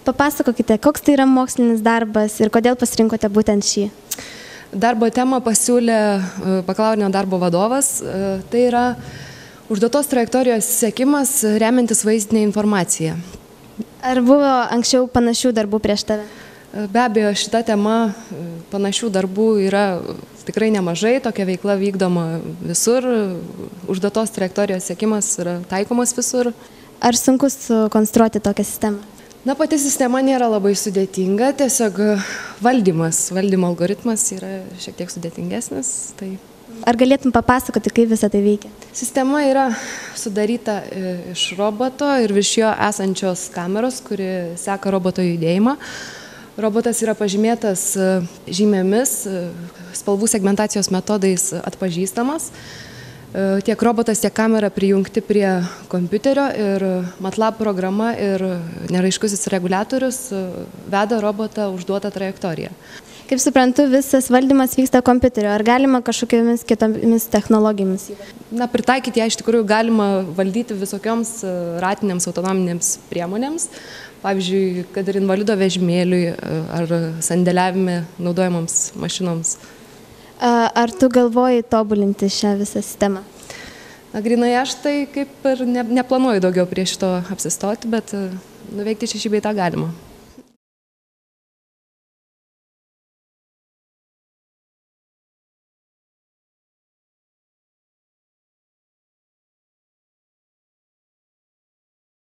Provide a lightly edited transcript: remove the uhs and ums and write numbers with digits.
Papasakokite, koks tai yra mokslinis darbas ir kodėl pasirinkote būtent šį? Darbo temą pasiūlė bakalaurinio darbo vadovas. Tai yra užduotos trajektorijos sekimas remiantis vaizdinę informaciją. Ar buvo anksčiau panašių darbų prieš tave? Be abejo, šita tema panašių darbų yra tikrai nemažai, tokia veikla vykdoma visur, užduotos trajektorijos sekimas yra taikomas visur. Ar sunku sukonstruoti tokią sistemą? Na, pati sistema nėra labai sudėtinga, tiesiog valdymo algoritmas yra šiek tiek sudėtingesnis. Tai... Ar galėtum papasakoti, kaip visą tai veikia? Sistema yra sudaryta iš roboto ir virš jo esančios kameros, kuri seka roboto judėjimą. Robotas yra pažymėtas žymėmis, spalvų segmentacijos metodais atpažįstamas. Tiek robotas, tiek kamera prijungti prie kompiuterio ir MATLAB programa ir neraiškusis reguliatorius veda robotą užduotą trajektoriją. Kaip suprantu, visas valdymas vyksta kompiuteriu. Ar galima kažkokiamis kitomis technologijomis? Na, pritaikyti ją iš tikrųjų galima valdyti visokioms ratinėms autonominėms priemonėms. Pavyzdžiui, kad ir invalido vežimėliui ar sandėliavime naudojamoms mašinoms. Ar tu galvoji tobulinti šią visą sistemą? Na, grynai aš tai kaip ir neplanuoju daugiau prie šito apsistoti, bet nuveikti šį bei tą galima.